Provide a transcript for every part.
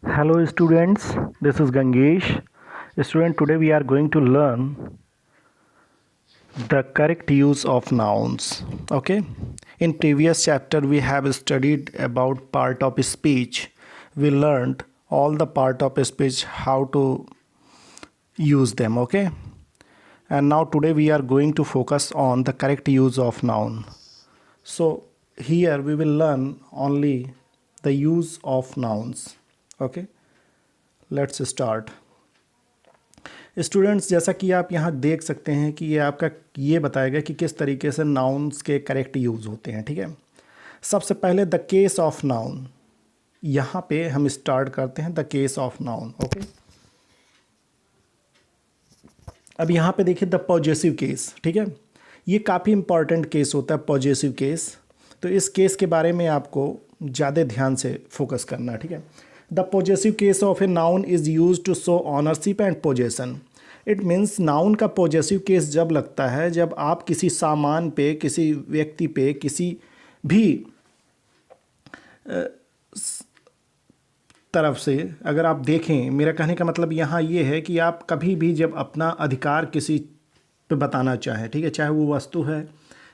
Hello students, this is Gangesh. Student, today we are going to learn the correct use of nouns. Okay? In previous chapter we have studied about part of speech. We learned all the part of speech how to use them, okay? And now today we are going to focus on the correct use of noun. So here we will learn only the use of nouns. Okay? Let's start. Students, जैसा कि आप यहाँ देख सकते हैं कि ये आपका ये बताएगा कि किस तरीके से नाउन्स के करेक्ट यूज़ होते हैं। ठीक है, सबसे पहले द केस ऑफ नाउन, यहाँ पे हम स्टार्ट करते हैं the case of noun. Okay, अब यहाँ पे देखिए द पॉजेसिव केस। ठीक है, ये काफ़ी इंपॉर्टेंट केस होता है पॉजेसिव केस, तो इस केस के बारे में आपको ज़्यादा ध्यान से फोकस करना है। ठीक है, the possessive case of a noun is use to show ownership and possession. It means noun का पॉजेसिव केस जब लगता है जब आप किसी सामान पे, किसी व्यक्ति पे, किसी भी तरफ से अगर आप देखें, मेरा कहने का मतलब यहाँ ये है कि आप कभी भी जब अपना अधिकार किसी पे बताना चाहें, ठीक है, चाहे वो वस्तु है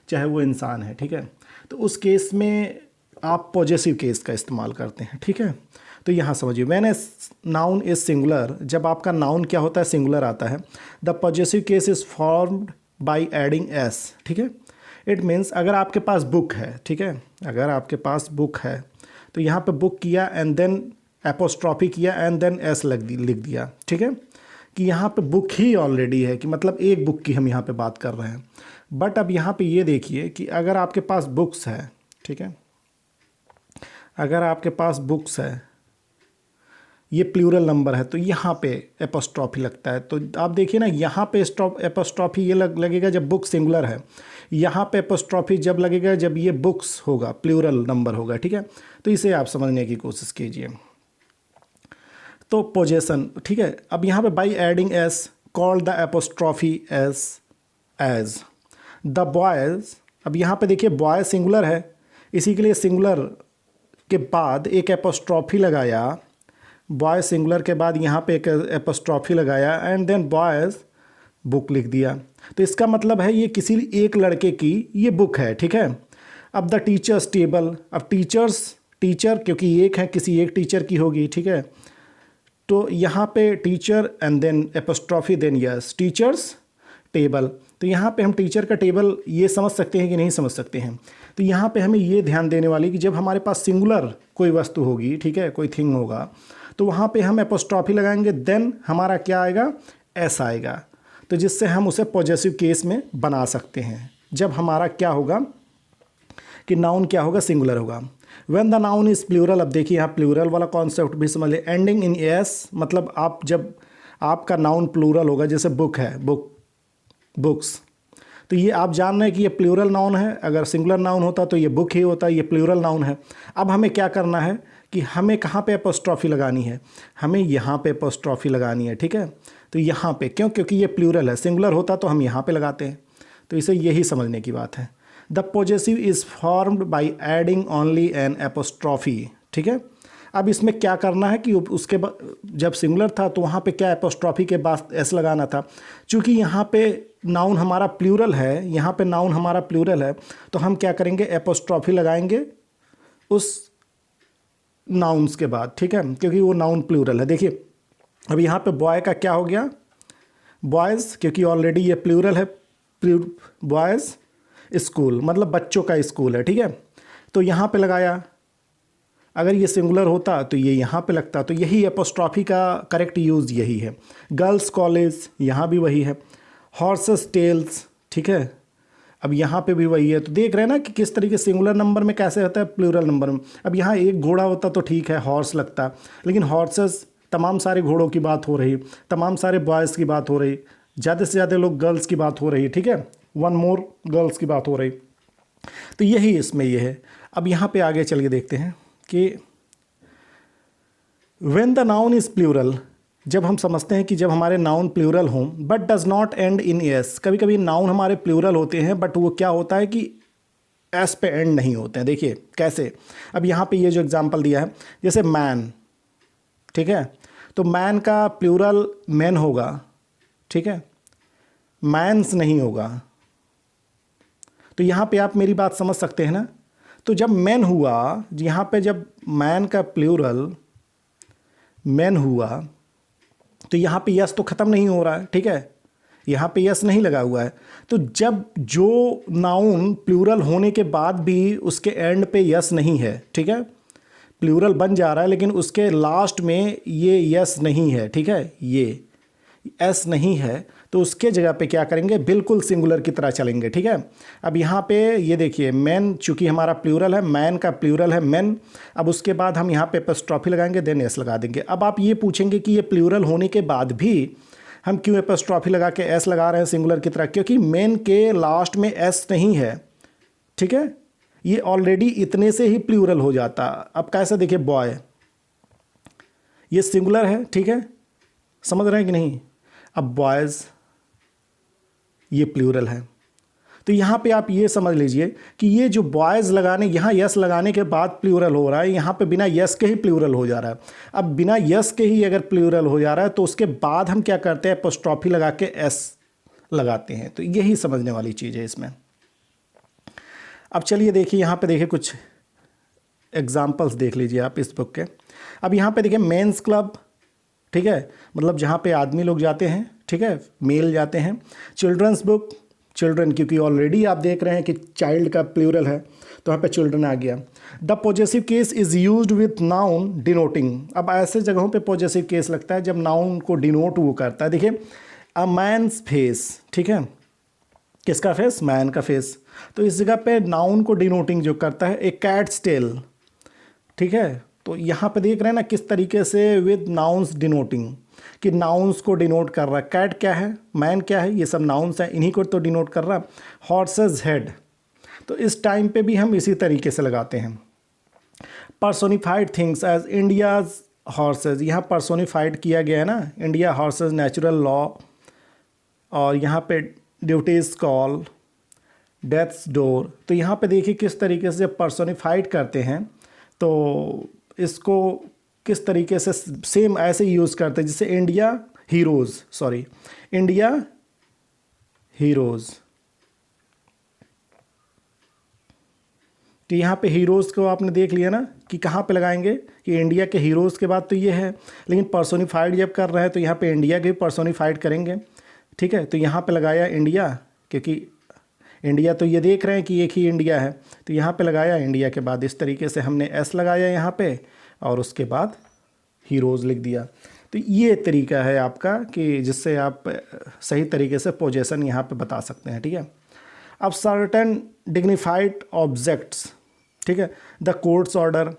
चाहे वो इंसान है, ठीक है, तो उस केस में आप पॉजेसिव केस का इस्तेमाल करते हैं। ठीक है, तो यहाँ समझिए, when a noun is singular, जब आपका नाउन क्या होता है, सिंगुलर आता है, the possessive case is formed by adding S. ठीक है, इट मीन्स अगर आपके पास बुक है, ठीक है, अगर आपके पास बुक है तो यहाँ पे बुक किया एंड देन एपोस्ट्रॉफी किया एंड देन एस लिख दिया। ठीक है, कि यहाँ पे बुक ही ऑलरेडी है, कि मतलब एक बुक की हम यहाँ पे बात कर रहे हैं। बट अब यहाँ पे ये देखिए कि अगर आपके पास बुक्स है, ठीक है, अगर आपके पास बुक्स है, ये प्लूरल नंबर है, तो यहाँ पे एपोस्ट्रॉफी लगता है। तो आप देखिए ना, यहाँ पे एपोस्ट्रॉफी ये लगेगा जब बुक सिंगुलर है, यहाँ पे एपोस्ट्रॉफी जब लगेगा जब ये बुक्स होगा, प्लूरल नंबर होगा। ठीक है, तो इसे आप समझने की कोशिश कीजिए। तो पोजेसन, ठीक है, अब यहाँ पे by adding S call the apostrophe as the boys. अब यहाँ पे देखिए बॉय सिंगुलर है, इसी के लिए सिंगुलर के बाद एक एपोस्ट्रॉफी लगाया, बॉय सिंगुलर के बाद यहाँ पे एक एपोस्ट्रॉफी लगाया एंड देन बॉयज़ बुक लिख दिया। तो इसका मतलब है ये किसी एक लड़के की ये बुक है। ठीक है, अब द टीचर्स टेबल, अब टीचर क्योंकि एक है, किसी एक टीचर की होगी। ठीक है, तो यहाँ पे teacher and then apostrophe then S teachers table. तो यहाँ पे हम टीचर का टेबल ये समझ सकते हैं कि नहीं समझ सकते हैं। तो यहाँ पे हमें ये ध्यान देने वाली कि जब हमारे पास सिंगुलर कोई वस्तु होगी, ठीक है, कोई थिंग होगा, तो वहाँ पे हम एपोस्ट्रॉफी लगाएंगे, देन हमारा क्या आएगा, एस आएगा, तो जिससे हम उसे पॉजेसिव केस में बना सकते हैं जब हमारा क्या होगा कि नाउन क्या होगा, सिंगुलर होगा। When the noun is plural, अब देखिए यहाँ प्लूरल वाला कॉन्सेप्ट भी समझ ले, एंडिंग इन एस, मतलब आप जब आपका नाउन प्लूरल होगा, जैसे बुक है, बुक्स, तो ये आप जान रहे हैं कि ये प्लूरल नाउन है। अगर सिंगुलर नाउन होता तो ये बुक ही होता, ये प्लूरल नाउन है। अब हमें क्या करना है कि हमें कहाँ पे एपोस्ट्रॉफी लगानी है, हमें यहाँ पे एपोस्ट्रॉफी लगानी है। ठीक है, तो यहाँ पे क्योंकि ये प्लूरल है, सिंगुलर होता तो हम यहाँ पे लगाते हैं। तो इसे यही समझने की बात है। The possessive is formed by adding only an apostrophe. ठीक है, अब इसमें क्या करना है कि उसके बाद जब सिंगुलर था तो वहाँ पे क्या एपोस्ट्रॉफी के बाद एस लगाना था। चूँकि यहाँ पे नाउन हमारा प्लूरल है, यहाँ पे नाउन हमारा प्लूरल है, तो हम क्या करेंगे, एपोस्ट्रॉफी लगाएंगे उस नाउन्स के बाद। ठीक है, क्योंकि वो नाउन प्लूरल है। देखिए अब यहाँ पे बॉय का क्या हो गया, बॉयज़, क्योंकि ऑलरेडी ये प्लूरल है, बॉयज़ स्कूल, मतलब बच्चों का स्कूल है। ठीक है, तो यहाँ पे लगाया, अगर ये सिंगुलर होता तो ये यहाँ पे लगता, तो यही एपोस्ट्रॉफी का करेक्ट यूज़ यही है। गर्ल्स कॉलेज, यहाँ भी वही है। हॉर्सेस टेल्स, ठीक है, अब यहाँ पे भी वही है। तो देख रहे हैं ना कि किस तरीके सिंगुलर नंबर में कैसे होता है, प्लूरल नंबर में। अब यहाँ एक घोड़ा होता तो ठीक है, हॉर्स लगता, लेकिन हॉर्सेस, तमाम सारे घोड़ों की बात हो रही, तमाम सारे बॉयज़ की बात हो रही, ज़्यादा से ज़्यादा लोग गर्ल्स की बात हो रही। ठीक है, वन मोर गर्ल्स की बात हो रही, तो यही इसमें ये है। अब यहाँ पे आगे चल के देखते हैं कि when the noun is plural, जब हम समझते हैं कि जब हमारे नाउन प्लूरल हों but does not end in S, कभी कभी नाउन हमारे प्लूरल होते हैं बट वो क्या होता है कि एस पे एंड नहीं होते हैं। देखिए कैसे, अब यहाँ पे ये जो एग्जांपल दिया है, जैसे मैन, ठीक है। तो मैन का प्लूरल मैन होगा, ठीक है, मैंस नहीं होगा। तो यहाँ पे आप मेरी बात समझ सकते हैं ना। तो जब मैन हुआ, यहाँ पे जब मैन का प्लूरल मैन हुआ, तो यहाँ पे यस तो ख़त्म नहीं हो रहा है, ठीक है, यहाँ पे यस नहीं लगा हुआ है। तो जब जो नाउन प्लूरल होने के बाद भी उसके एंड पे यस नहीं है, ठीक है, प्लूरल बन जा रहा है लेकिन उसके लास्ट में ये यस नहीं है, ठीक है, ये एस नहीं है, तो उसके जगह पे क्या करेंगे, बिल्कुल सिंगुलर की तरह चलेंगे, ठीक है। अब यहाँ पे ये देखिए मैन, चूंकि हमारा प्लूरल है, मैन का प्लूरल है मैन, अब उसके बाद हम यहाँ पे एपोस्ट्रॉफी लगाएंगे, देन एस लगा देंगे। अब आप ये पूछेंगे कि ये प्लूरल होने के बाद भी हम क्यों एपोस्ट्रॉफी लगा के एस लगा रहे हैं सिंगुलर की तरह, क्योंकि मैन के लास्ट में एस नहीं है, ठीक है, ये ऑलरेडी इतने से ही प्लूरल हो जाता। अब कैसे देखिए, बॉय ये सिंगुलर है, ठीक है, समझ रहे हैं कि नहीं। अब बॉयज़ ये प्लूरल है, तो यहाँ पे आप ये समझ लीजिए कि ये जो बॉयज़ लगाने, यहाँ यस लगाने के बाद प्लूरल हो रहा है, यहाँ पे बिना यस के ही प्लूरल हो जा रहा है। अब बिना यस के ही अगर प्लूरल हो जा रहा है तो उसके बाद हम क्या करते हैं, एपोस्ट्रॉफी लगा के एस लगाते हैं। तो यही समझने वाली चीज़ है इसमें। अब चलिए देखिए, यहाँ पे देखिए कुछ एग्जाम्पल्स देख लीजिए आप इस बुक के। अब यहाँ पे देखिए मेंस क्लब, ठीक है, मतलब जहाँ पे आदमी लोग जाते हैं, ठीक है, मेल जाते हैं। चिल्ड्रंस बुक, चिल्ड्रन, क्योंकि ऑलरेडी आप देख रहे हैं कि चाइल्ड का प्लूरल है तो यहाँ पे चिल्ड्रन आ गया। The possessive case is used with noun denoting. अब ऐसे जगहों पे पॉजेसिव केस लगता है जब नाउन को डिनोट वो करता है। देखिए अ मैन्स फेस, ठीक है, किसका फेस, मैन का फेस, तो इस जगह पे नाउन को डिनोटिंग जो करता है, ए कैट्स टेल, ठीक है। तो यहाँ पे देख रहे हैं ना किस तरीके से विद नाउन्स डिनोटिंग, कि नाउन्स को डिनोट कर रहा है। कैट क्या है, मैन क्या है, ये सब नाउन्स हैं, इन्हीं को तो डिनोट कर रहा है। हॉर्सेस हेड, तो इस टाइम पे भी हम इसी तरीके से लगाते हैं। Personified things as India's horses, यहाँ पर्सोनिफाइड किया गया है ना, इंडिया हॉर्सेज, नेचुरल लॉ, और यहाँ पे ड्यूटीज कॉल, डेथ्स डोर। तो यहाँ पे देखिए किस तरीके से जब पर्सोनिफाइड करते हैं तो इसको किस तरीके से सेम ऐसे यूज़ करते हैं जैसे India heroes, sorry, India heroes. तो यहाँ पे हीरोज़ को आपने देख लिया ना कि कहाँ पे लगाएंगे, कि इंडिया के हीरोज़ के बाद तो ये है, लेकिन पर्सोनिफाइड जब कर रहे हैं तो यहाँ पे इंडिया के भी पर्सोनिफाइड करेंगे, ठीक है। तो यहाँ पे लगाया इंडिया, क्योंकि इंडिया तो ये देख रहे हैं कि एक ही इंडिया है, तो यहाँ पे लगाया इंडिया के बाद इस तरीके से हमने एस लगाया यहाँ पे, और उसके बाद हीरोज़ लिख दिया। तो ये तरीका है आपका कि जिससे आप सही तरीके से पोजीशन यहाँ पे बता सकते हैं, ठीक है। अब सर्टेन डिग्निफाइड ऑब्जेक्ट्स, ठीक है, द कोर्ट्स ऑर्डर,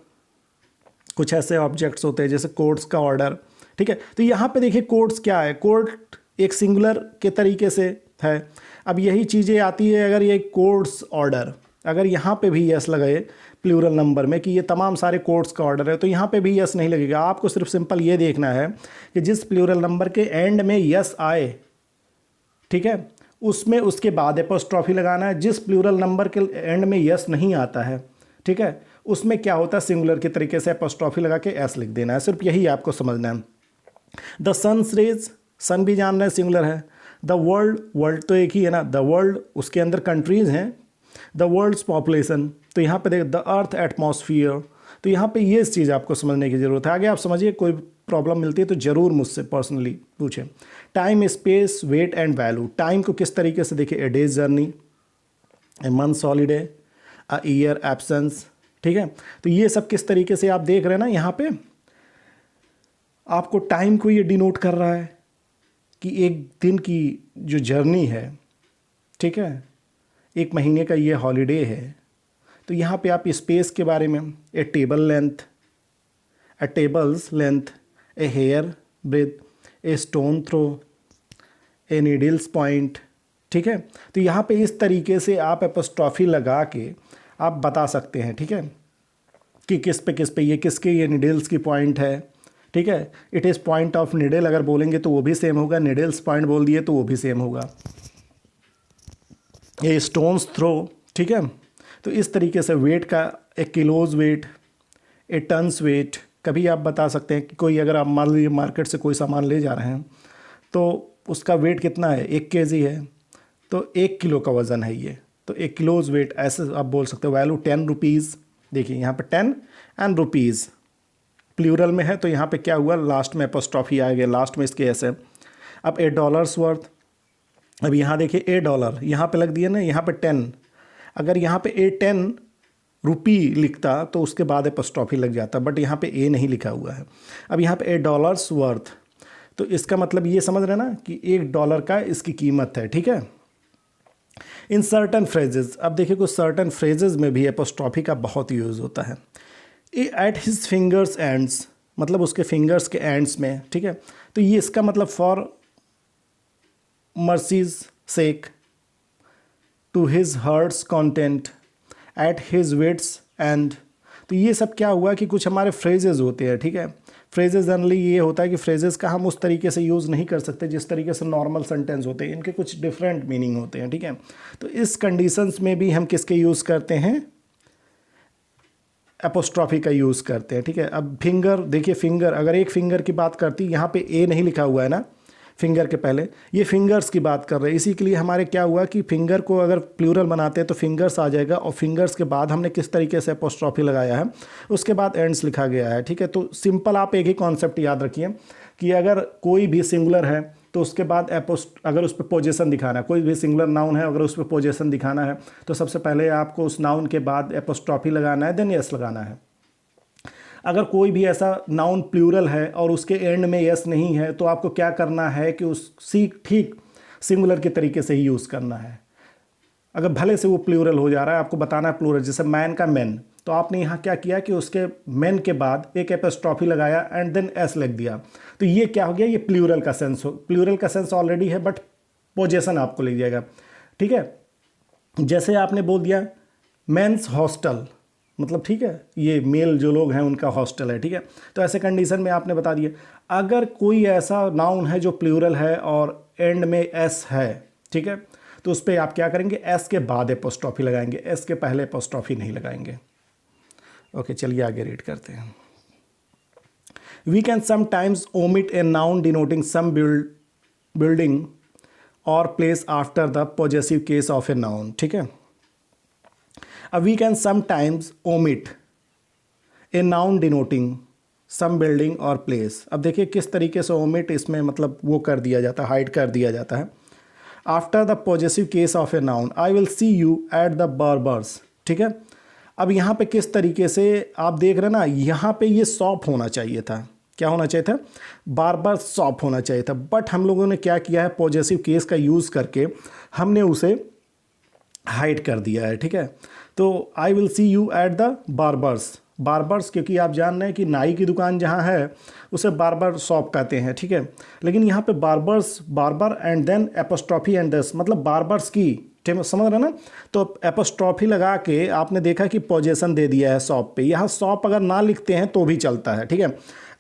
कुछ ऐसे ऑब्जेक्ट्स होते हैं जैसे कोर्ट्स का ऑर्डर, ठीक है। तो यहाँ पे देखिए कोर्ट्स क्या है, कोर्ट एक सिंगुलर के तरीके से है। अब यही चीज़ें आती है अगर ये कोर्ट्स ऑर्डर, अगर यहाँ पे भी यस लगाए प्लूरल नंबर में कि ये तमाम सारे कोर्ट्स का ऑर्डर है, तो यहाँ पे भी यस नहीं लगेगा। आपको सिर्फ सिंपल ये देखना है कि जिस प्लूरल नंबर के एंड में यस आए, ठीक है, उसमें उसके बाद एपोस्ट्रॉफी लगाना है। जिस प्लूरल नंबर के एंड में यस नहीं आता है, ठीक है, उसमें क्या होता है, सिंगुलर के तरीके से एपोस्ट्रॉफी लगा के एस लिख देना है। सिर्फ यही आपको समझना है। द सन्स रेज, सन भी जान रहे हैं सिंगुलर है। द वर्ल्ड, वर्ल्ड तो एक ही है ना, द वर्ल्ड उसके अंदर कंट्रीज़ हैं। द वर्ल्ड्स पॉपुलेशन, तो यहाँ पे देख द अर्थ एटमॉस्फियर, तो यहाँ पे ये चीज़ आपको समझने की ज़रूरत है। आगे आप समझिए, कोई प्रॉब्लम मिलती है तो ज़रूर मुझसे पर्सनली पूछें। Time, space, weight and value, time को किस तरीके से देखिए, a day's journey, a month's holiday, a year absence, ठीक है। तो ये सब किस तरीके से आप देख रहे हैं ना, यहाँ पे आपको टाइम को ये डिनोट कर रहा है कि एक दिन की जो जर्नी है, ठीक है, एक महीने का ये हॉलीडे है। तो यहाँ पे आप स्पेस के बारे में, a table length, a table's length, a hair breadth, a stone throw, a needle's point, ठीक है। तो यहाँ पे इस तरीके से आप एपोस्ट्रॉफी लगा के आप बता सकते हैं, ठीक है, कि किस पे ये किसके ये नीडल्स की पॉइंट है, ठीक है। It is point of needle अगर बोलेंगे तो वो भी सेम होगा, नीडल्स पॉइंट बोल दिए तो वो भी सेम होगा। ये स्टोन्स थ्रो, ठीक है। तो इस तरीके से वेट का, ए किलोज वेट, ए टन्स वेट, कभी आप बता सकते हैं कि कोई, अगर आप मान लीजिए मार्केट से कोई सामान ले जा रहे हैं तो उसका वेट कितना है, 1 kg है, तो 1 किलो का वज़न है ये, तो 1 किलोज वेट, ऐसे आप बोल सकते हो। वैल्यू 10 रुपीज़, देखिए यहाँ पे 10 एंड रुपीज़ प्लूरल में है, तो यहाँ पे क्या हुआ, लास्ट में एपोस्ट्रॉफी आ गया, लास्ट में इसके ऐसे। अब $8 वर्थ, अब यहाँ देखिए $8 यहाँ पे लग दिया ना, यहाँ पे 10, अगर यहाँ पे 10 रुपी लिखता तो उसके बाद एपोस्ट्रॉफी लग जाता, बट यहाँ पे ए नहीं लिखा हुआ है। अब यहाँ पे $8 वर्थ, तो इसका मतलब ये समझ रहे ना कि $1 का इसकी कीमत है, ठीक है। इन सर्टन फ्रेजेस, अब देखिए कुछ सर्टन फ्रेजेस में भी एपोस्ट्रॉफी का बहुत यूज़ होता है। एट हिज फिंगर्स एंड्स, मतलब उसके फिंगर्स के एंड्स में, ठीक है। तो ये इसका मतलब for mercy's sake, to his heart's content, at his wit's end. तो ये सब क्या हुआ कि कुछ हमारे फ्रेजेस होते हैं, ठीक है। फ्रेजेस जनरली ये होता है कि फ्रेजेस का हम उस तरीके से यूज़ नहीं कर सकते जिस तरीके से नॉर्मल सेंटेंस होते हैं, इनके कुछ डिफरेंट मीनिंग होते हैं, ठीक है। तो इस कंडीशंस में भी हम किसके यूज़ करते हैं, एपोस्ट्रॉफी का यूज़ करते हैं, ठीक है। अब फिंगर देखिए, फिंगर अगर एक फिंगर की बात करती, यहाँ पे ए नहीं लिखा हुआ है ना फिंगर के पहले, ये फिंगर्स की बात कर रहे हैं। इसी के लिए हमारे क्या हुआ कि फिंगर को अगर प्लूरल बनाते हैं तो फिंगर्स आ जाएगा, और फिंगर्स के बाद हमने किस तरीके से एपोस्ट्रॉफी लगाया है, उसके बाद एंड्स लिखा गया है, ठीक है। तो सिंपल आप एक ही कॉन्सेप्ट याद रखिए कि अगर कोई भी सिंगुलर है तो उसके बाद अगर उस पर पोजीशन दिखाना है, कोई भी सिंगुलर नाउन है अगर उस पर पोजीशन दिखाना है तो सबसे पहले आपको उस नाउन के बाद एपोस्ट्रॉफी लगाना है, देन यस लगाना है। अगर कोई भी ऐसा नाउन प्लूरल है और उसके एंड में यस नहीं है तो आपको क्या करना है कि उसी ठीक सिंगुलर के तरीके से ही यूज़ करना है। अगर भले से वो प्लूरल हो जा रहा है, आपको बताना है प्लूरल, जैसे मैन का मैन, तो आपने यहाँ क्या किया कि उसके मैन के बाद एक एपोस्ट्रॉफी लगाया एंड देन एस लिख दिया, तो ये क्या हो गया, ये प्लूरल का सेंस हो, प्लूरल का सेंस ऑलरेडी है बट पोजेशन आपको लिख जाएगा, ठीक है। जैसे आपने बोल दिया मेंस हॉस्टल, मतलब ठीक है ये मेल जो लोग हैं उनका हॉस्टल है, ठीक है। तो ऐसे कंडीशन में आपने बता दिया। अगर कोई ऐसा नाउन है जो प्लूरल है और एंड में एस है, ठीक है, तो उस पर आप क्या करेंगे, एस के बाद एपोस्ट्रॉफी लगाएंगे, एस के पहले एपोस्ट्रॉफी नहीं लगाएंगे। ओके, चलिए आगे रीड करते हैं। We can sometimes omit a noun denoting some building or place after the possessive case of a noun, ठीक है। अब we can sometimes omit a noun denoting some building or place. अब देखिए किस तरीके से ओमिट, इसमें मतलब वो कर दिया जाता है, हाइड कर दिया जाता है। After the possessive case of a noun, I will see you at the barbers, ठीक है। अब यहाँ पे किस तरीके से आप देख रहे हैं ना, यहाँ पे ये शॉप होना चाहिए था, क्या होना चाहिए था, बार्बर शॉप होना चाहिए था, बट हम लोगों ने क्या किया है, पॉजेसिव केस का यूज़ करके हमने उसे हाइड कर दिया है, ठीक है। तो I will see you at the barbers, barbers क्योंकि आप जान रहे हैं कि नाई की दुकान जहाँ है उसे बार्बर शॉप कहते हैं, ठीक है। लेकिन यहाँ पे barbers, barber and then apostrophe and दस, मतलब बार्बर्स की, समझ रहे ना। तो एपोस्ट्रॉफी लगा के आपने देखा कि पोजीशन दे दिया है शॉप पे, यहाँ शॉप अगर ना लिखते हैं तो भी चलता है, ठीक है।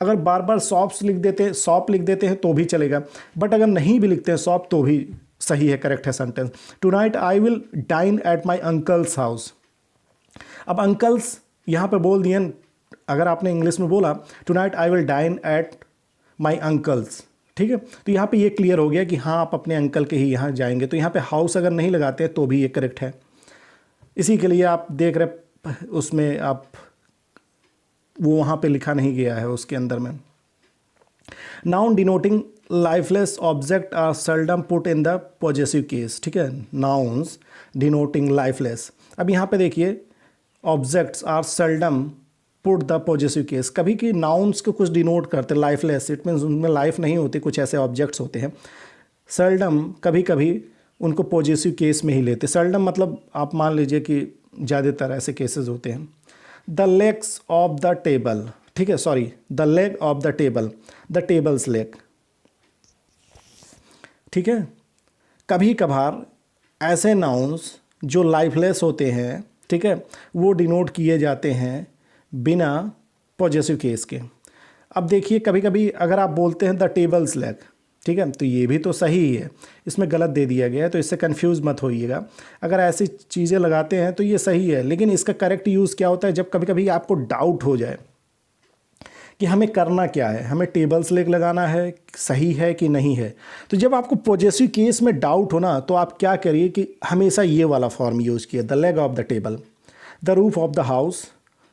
अगर बार बार शॉप्स लिख देते हैं, शॉप लिख देते हैं तो भी चलेगा, बट अगर नहीं भी लिखते हैं शॉप तो भी सही है, करेक्ट है sentence. Tonight I will dine at my uncle's house. अब अंकल्स यहाँ पे बोल दिए, अगर आपने इंग्लिश में बोला tonight I will dine at my uncle's, ठीक है, तो यहाँ पे ये क्लियर हो गया कि हाँ आप अपने अंकल के ही यहाँ जाएंगे। तो यहाँ पे हाउस अगर नहीं लगाते तो भी ये करेक्ट है। इसी के लिए आप देख रहे उसमें आप वो वहाँ पे लिखा नहीं गया है उसके अंदर में। Noun denoting lifeless object are seldom put in the possessive case, ठीक है। नाउन्स डिनोटिंग लाइफलेस, अब यहाँ पे देखिए objects are seldom put the possessive case, कभी कि नाउन्स को कुछ डिनोट करते लाइफलेस, इट मीन्स उनमें लाइफ नहीं होती, कुछ ऐसे ऑब्जेक्ट्स होते हैं। सेल्डम कभी कभी उनको पॉजेसिव केस में ही लेते, सेल्डम मतलब आप मान लीजिए कि ज़्यादातर ऐसे केसेस होते हैं। The legs of the table, ठीक है, sorry the leg of the table, the tables leg, ठीक है। कभी कभार ऐसे नाउन्स जो लाइफलेस होते हैं, ठीक है, वो डिनोट किए जाते हैं बिना पॉजेसिव केस के। अब देखिए कभी कभी अगर आप बोलते हैं द टेबल्स लेग, ठीक है, तो ये भी तो सही ही है, इसमें गलत दे दिया गया है, तो इससे कंफ्यूज मत होइएगा। अगर ऐसी चीज़ें लगाते हैं तो ये सही है, लेकिन इसका करेक्ट यूज़ क्या होता है, जब कभी कभी आपको डाउट हो जाए कि हमें करना क्या है, हमें टेबल्स लेग लगाना है, सही है कि नहीं है। तो जब आपको पॉजेसिव केस में डाउट हो ना, तो आप क्या करिए कि हमेशा ये वाला फॉर्म यूज़ किए, the leg of the table, the roof of the house,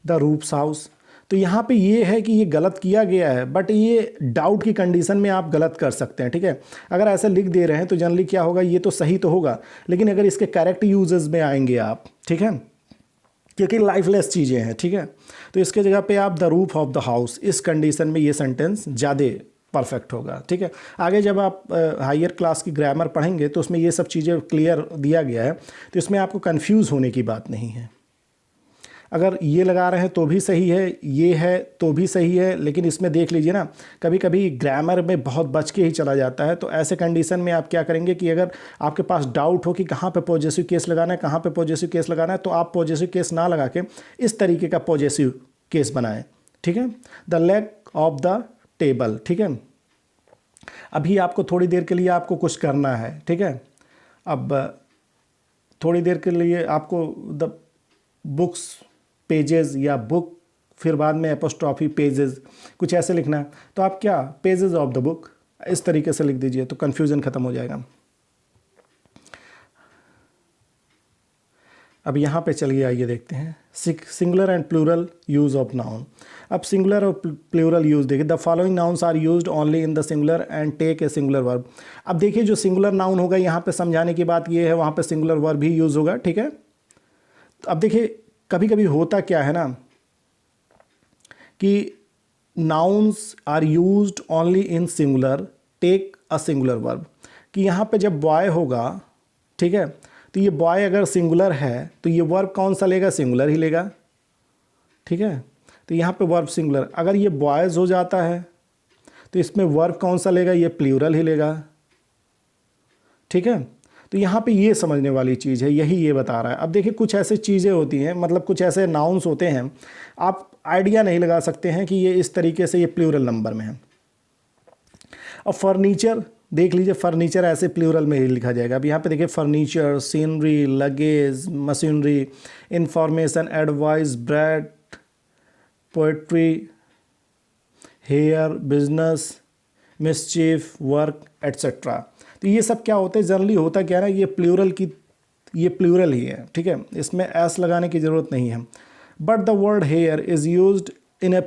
the roofs house. तो यहाँ पे ये है कि ये गलत किया गया है, बट ये डाउट की कंडीशन में आप गलत कर सकते हैं, ठीक है। अगर ऐसे लिख दे रहे हैं तो जनरली क्या होगा, ये तो सही तो होगा, लेकिन अगर इसके करेक्ट यूजेस में आएंगे आप, ठीक है, क्योंकि लाइफलेस चीज़ें हैं, ठीक है, तो इसके जगह पे आप the roof of the house, इस कंडीशन में ये सेंटेंस ज़्यादा परफेक्ट होगा, ठीक है। आगे जब आप हायर क्लास की ग्रामर पढ़ेंगे तो उसमें ये सब चीज़ें क्लियर दिया गया है, तो इसमें आपको कंफ्यूज होने की बात नहीं है। अगर ये लगा रहे हैं तो भी सही है, ये है तो भी सही है, लेकिन इसमें देख लीजिए ना, कभी कभी ग्रामर में बहुत बच के ही चला जाता है। तो ऐसे कंडीशन में आप क्या करेंगे कि अगर आपके पास डाउट हो कि कहाँ पे पॉजेसिव केस लगाना है, कहाँ पे पॉजेसिव केस लगाना है, तो आप पॉजेसिव केस ना लगा के इस तरीके का पॉजेसिव केस बनाएं, ठीक है। The leg of the table, ठीक है। अभी आपको थोड़ी देर के लिए आपको कुछ करना है, ठीक है। अब थोड़ी देर के लिए आपको द बुक्स पेजेस या बुक, फिर बाद में एपोस्ट्रॉफी पेजेस, कुछ ऐसे लिखना है, तो आप क्या पेजेस ऑफ द बुक इस तरीके से लिख दीजिए, तो कन्फ्यूज़न ख़त्म हो जाएगा। अब यहाँ पे चलिए आइए देखते हैं singular and plural use of noun. अब सिंगुलर और प्लूरल यूज़ देखिए, the following nouns are used only in the singular and take a singular verb. अब देखिए जो सिंगुलर नाउन होगा, यहाँ पे समझाने की बात ये है, वहाँ पे सिंगुलर वर्ब भी यूज़ होगा, ठीक है। अब देखिए कभी कभी होता क्या है ना कि nouns are used only in singular, take a singular verb, कि यहाँ पे जब बॉय होगा, ठीक है, तो ये बॉय अगर सिंगुलर है तो ये वर्ब कौन सा लेगा, सिंगुलर ही लेगा, ठीक है। तो यहाँ पे वर्ब सिंगुलर, अगर ये बॉयज़ हो जाता है तो इसमें वर्ब कौन सा लेगा, ये प्लूरल ही लेगा, ठीक है। तो यहाँ पे ये समझने वाली चीज़ है, यही ये बता रहा है। अब देखिए कुछ ऐसी चीज़ें होती हैं, मतलब कुछ ऐसे नाउन्स होते हैं, आप आइडिया नहीं लगा सकते हैं कि ये इस तरीके से ये प्लूरल नंबर में है। अब फर्नीचर देख लीजिए, फर्नीचर ऐसे प्लूरल में ही लिखा जाएगा। अब यहाँ पे देखिए furniture, scenery, luggage, machinery, information, advice, bread, poetry, hair, business, mischief, work, etcetera. तो ये सब क्या होता है, जनरली होता क्या है ना, ये प्लूरल ही है, ठीक है, इसमें एस लगाने की ज़रूरत नहीं है। But the word hair is used in a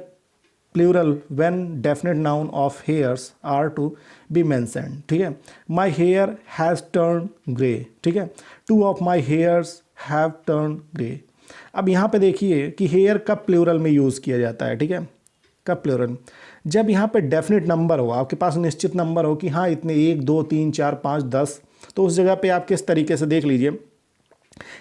plural when definite noun of hairs are to be mentioned, ठीक है। My hair has turn grey, ठीक है, two of my hairs have turn grey. अब यहाँ पे देखिए कि हेयर कब प्लूरल में यूज़ किया जाता है, ठीक है, कब प्लूरल, जब यहाँ पे डेफिनेट नंबर हो, आपके पास निश्चित नंबर हो कि हाँ इतने 1 2 3 4 5 10, तो उस जगह पे आप किस तरीके से देख लीजिए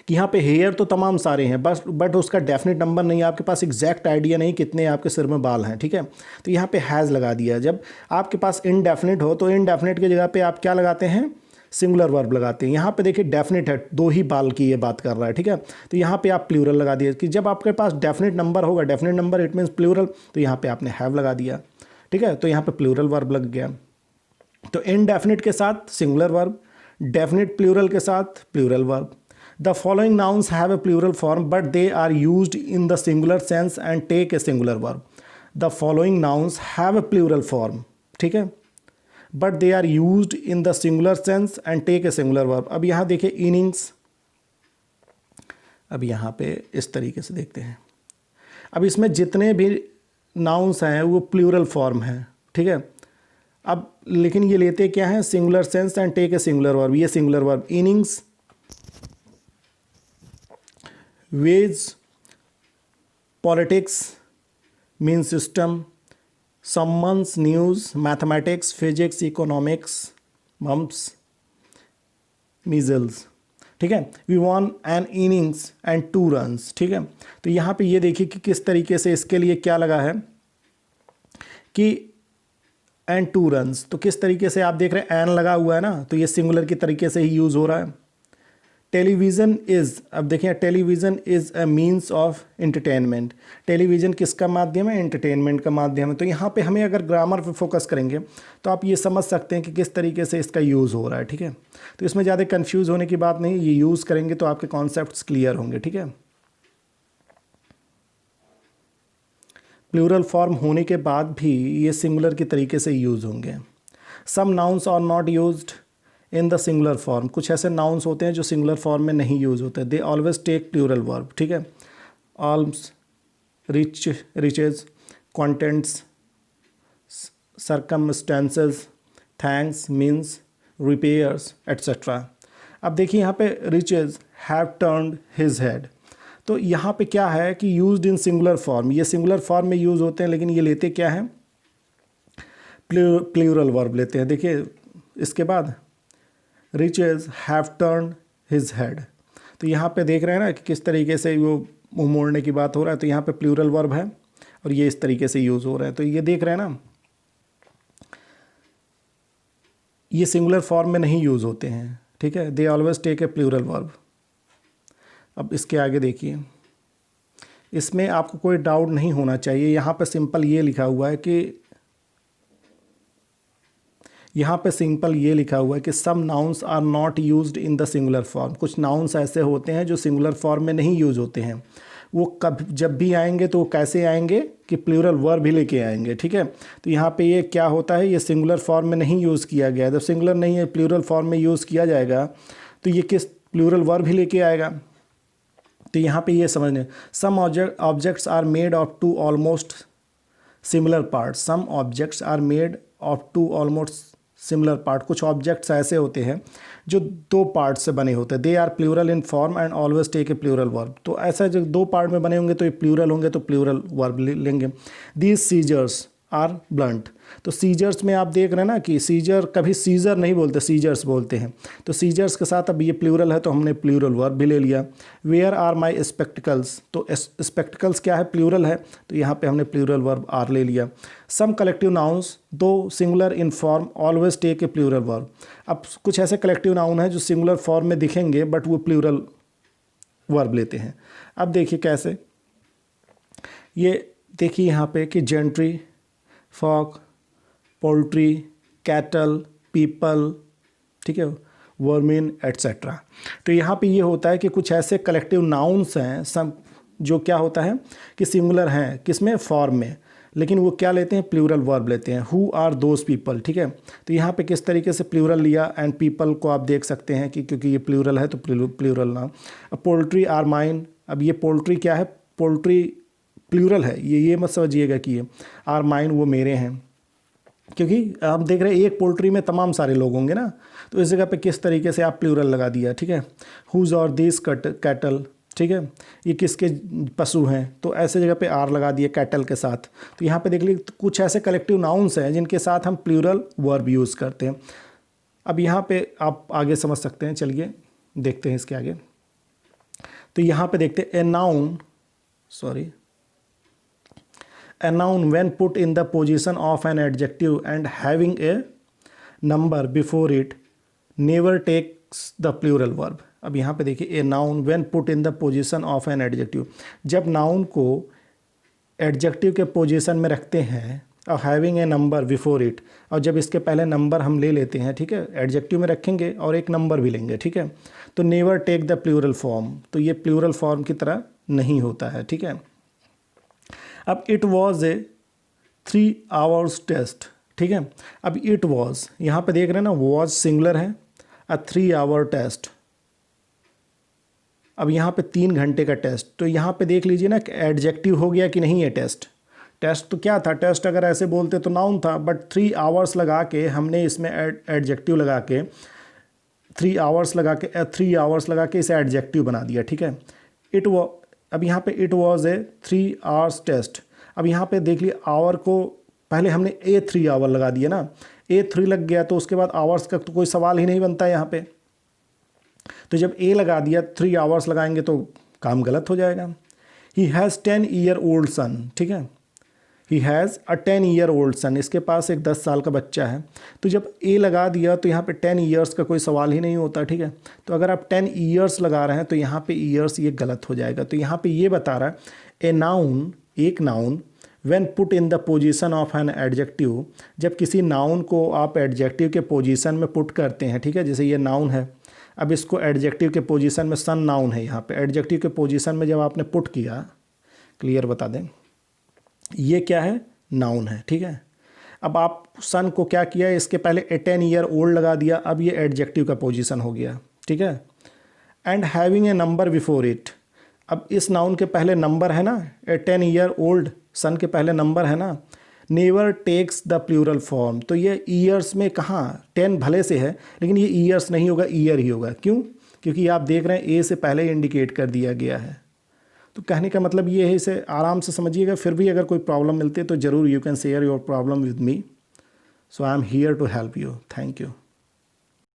कि यहाँ पे हेयर तो तमाम सारे हैं, बस बट उसका डेफिनेट नंबर नहीं है, आपके पास एग्जैक्ट आइडिया नहीं कितने आपके सिर में बाल हैं, ठीक है। तो यहाँ पे हैज़ लगा दिया। जब आपके पास इनडेफिनेट हो तो इनडेफिनेट की जगह पे आप क्या लगाते हैं, सिंगुलर वर्ब लगाते हैं। यहाँ पे देखिए डेफिनेट है, 2 ही बाल की ये बात कर रहा है, ठीक है, तो यहाँ पे आप प्लूरल लगा दिए कि जब आपके पास डेफिनेट नंबर होगा, definite number it means plural, तो यहाँ पे आपने हैव लगा दिया, ठीक है, तो यहाँ पे प्लूरल वर्ब लग गया। तो इनडेफिनेट के साथ सिंगुलर वर्ब, डेफिनेट प्लूरल के साथ plural verb. The following nouns have a plural form but they are used in the singular sense and take a singular verb. The following nouns have a plural form, ठीक है, but they are used in the singular sense and take a singular verb. अब यहाँ देखिए innings, अब यहाँ पे इस तरीके से देखते हैं, अब इसमें जितने भी नाउन्स हैं वो प्लूरल फॉर्म हैं, ठीक है। अब लेकिन ये लेते क्या हैं, singular sense and take a singular verb, ये singular verb. Innings, wages, politics, mean system, summons, news, mathematics, physics, economics, mumps, measles, ठीक है। We won an innings and 2 runs, ठीक है। तो यहाँ पे ये देखिए कि किस तरीके से इसके लिए क्या लगा है कि एंड 2 रन्स, तो किस तरीके से आप देख रहे हैं एन लगा हुआ है ना, तो ये सिंगुलर की तरीके से ही यूज़ हो रहा है। टेलीविज़न इज़, अब देखिए television is a means of entertainment, television किसका माध्यम है, एंटरटेनमेंट का माध्यम है। तो यहाँ पे हमें अगर ग्रामर पे फोकस करेंगे तो आप ये समझ सकते हैं कि किस तरीके से इसका यूज़ हो रहा है, ठीक है। तो इसमें ज़्यादा कंफ्यूज होने की बात नहीं, ये यूज़ करेंगे तो आपके कॉन्सेप्ट्स क्लियर होंगे, ठीक है। प्लूरल फॉर्म होने के बाद भी ये सिंगुलर के तरीके से यूज़ होंगे। Some nouns are not used in the singular form, कुछ ऐसे नाउन्स होते हैं जो सिंगुलर फॉर्म में नहीं यूज़ होते। They always take plural verb, ठीक है। Alms, rich, riches, contents, circumstances, thanks, means, repairs et cetera. अब देखिए यहाँ पे riches have turned his head, तो यहाँ पे क्या है कि यूज्ड इन सिंगुलर फॉर्म, ये सिंगुलर फॉर्म में यूज़ होते हैं, लेकिन ये लेते क्या हैं, प्लूरल वर्ब लेते हैं। देखिए इसके बाद riches have turned his head, तो यहाँ पे देख रहे हैं ना कि किस तरीके से वो मुँह मोड़ने की बात हो रहा है, तो यहाँ पे प्लूरल वर्ब है और ये इस तरीके से यूज़ हो रहा है। तो ये देख रहे हैं ना, ये सिंगुलर फॉर्म में नहीं यूज़ होते हैं, ठीक है। They always take a plural verb. अब इसके आगे देखिए, इसमें आपको कोई डाउट नहीं होना चाहिए। यहाँ पे सिंपल ये लिखा हुआ है कि some nouns are not used in the singular form, कुछ नाउन्स ऐसे होते हैं जो सिंगुलर फॉर्म में नहीं यूज होते हैं। वो कब जब भी आएंगे तो वो कैसे आएंगे कि प्लूरल वर्ब भी लेके आएंगे, ठीक है। तो यहाँ पे ये क्या होता है, ये सिंगुलर फॉर्म में नहीं यूज़ किया गया है। जब सिंगुलर नहीं है, प्लूरल फॉर्म में यूज़ किया जाएगा तो ये किस प्लूरल वर्ब ही लेके आएगा। तो यहाँ पे ये समझने, some objects are made of two almost similar part, some objects are made of two almost similar part, कुछ ऑब्जेक्ट्स ऐसे होते हैं जो दो पार्ट से बने होते हैं। They are plural in form and always take a plural verb, तो ऐसा जो दो पार्ट में बने होंगे तो ये प्लूरल होंगे तो प्लूरल वर्ब लेंगे। दीज सीजर्स आर ब्लंट, तो सीजर्स में आप देख रहे हैं ना कि सीजर कभी सीजर नहीं बोलते, सीजर्स बोलते हैं। तो सीजर्स के साथ अब ये प्लूरल है तो हमने प्लूरल वर्ब भी ले लिया। वेयर आर माई स्पेक्टिकल्स, तो स्पेक्टिकल्स क्या है, प्लूरल है, तो यहाँ पे हमने प्लूरल वर्ब आर ले लिया। Some collective nouns though singular in form always take a plural verb, अब कुछ ऐसे कलेक्टिव नाउन हैं जो सिंगुलर फॉर्म में दिखेंगे बट वो प्लूरल वर्ब लेते हैं। अब देखिए कैसे, ये देखिए यहाँ पे कि gentry, folk, poultry, cattle, people, ठीक है, वर्मिन एट्सेट्रा। तो यहाँ पे ये होता है कि कुछ ऐसे कलेक्टिव नाउन्स हैं सब जो क्या होता है कि सिंगुलर हैं, किसमें, फॉर्म में, लेकिन वो क्या लेते हैं, प्लूरल वर्ब लेते हैं। हु आर दोज पीपल, ठीक है। तो यहाँ पे किस तरीके से प्लूरल लिया, एंड पीपल को आप देख सकते हैं कि क्योंकि ये प्लूरल है तो प्लूरल नाम। अब पोल्ट्री आर माइन, अब ये पोल्ट्री क्या है, पोल्ट्री प्लूरल है, ये मत समझिएगा कि ये आर माइन वो मेरे हैं, क्योंकि आप देख रहे हैं एक पोल्ट्री में तमाम सारे लोग होंगे ना, तो इस जगह पे किस तरीके से आप प्लूरल लगा दिया, ठीक है। हुज और दिस कैटल, ठीक है, ये किसके पशु हैं, तो ऐसे जगह पे आर लगा दिए कैटल के साथ। तो यहाँ पे देख लीजिए कुछ ऐसे कलेक्टिव नाउन्स हैं जिनके साथ हम प्लूरल वर्ब यूज़ करते हैं। अब यहाँ पे आप आगे समझ सकते हैं, चलिए देखते हैं इसके आगे। तो यहाँ पे देखते हैं a noun when put in the position of an adjective and having a number before it never takes the plural verb। अब यहाँ पे देखिए, a noun when put in the position of an adjective, जब noun को adjective के position में रखते हैं और having a number before it, और जब इसके पहले नंबर हम ले लेते हैं, ठीक है, एडजेक्टिव में रखेंगे और एक नंबर भी लेंगे, ठीक है, तो never take the plural form, तो ये प्लूरल फॉर्म की तरह नहीं होता है, ठीक है। अब it was a 3 hours test, ठीक है। अब इट वॉज, यहाँ पे देख रहे हैं ना, वॉज सिंगुलर है, 3 hour टेस्ट। अब यहाँ पे 3 घंटे का टेस्ट, तो यहाँ पे देख लीजिए ना कि एडजेक्टिव हो गया कि नहीं है टेस्ट। टेस्ट तो क्या था, टेस्ट अगर ऐसे बोलते तो नाउन था, बट 3 hours लगा के हमने इसमें एडजेक्टिव लगा के 3 hours लगा के इसे एडजेक्टिव बना दिया, ठीक है। अब यहाँ पे it was a 3 hours test. अब यहाँ पे देख लिए आवर को पहले हमने ए 3 hour लगा दिया ना, A3 लग गया तो उसके बाद आवर्स का तो कोई सवाल ही नहीं बनता यहाँ पे। तो जब ए लगा दिया, 3 hours लगाएंगे तो काम गलत हो जाएगा। ही हैज़ 10-year-old सन, ठीक है, ही हैज़ अ 10-year-old सन, इसके पास एक 10 साल का बच्चा है। तो जब ए लगा दिया तो यहाँ पे 10 years का कोई सवाल ही नहीं होता, ठीक है। तो अगर आप 10 years लगा रहे हैं तो यहाँ पे ईयर्स ये गलत हो जाएगा। तो यहाँ पे ये बता रहा है ए नाउन, एक noun when put in the position of an adjective, जब किसी नाउन को आप एडजेक्टिव के पोजीशन में पुट करते हैं, ठीक है, जैसे ये नाउन है, अब इसको एडजेक्टिव के पोजीशन में, सन नाउन है, यहाँ पे एडजेक्टिव के पोजीशन में जब आपने पुट किया, क्लियर बता दें, ये क्या है, नाउन है, ठीक है। अब आप सन को क्या किया, इसके पहले ए 10 ईयर ओल्ड लगा दिया, अब ये एडजेक्टिव का पोजीशन हो गया, ठीक है। And having a number before it, अब इस नाउन के पहले नंबर है ना, ए 10 ईयर ओल्ड सन के पहले नंबर है ना, never takes the plural form, तो ये ईयर्स में कहाँ, 10 भले से है लेकिन ये ईयर्स नहीं होगा, ईयर ही होगा। क्यों? क्योंकि आप देख रहे हैं ए से पहले इंडिकेट कर दिया गया है। तो कहने का मतलब ये है, इसे आराम से समझिएगा। फिर भी अगर कोई प्रॉब्लम मिलती है तो ज़रूर you can share your problem with me, so I am here to help you. Thank you.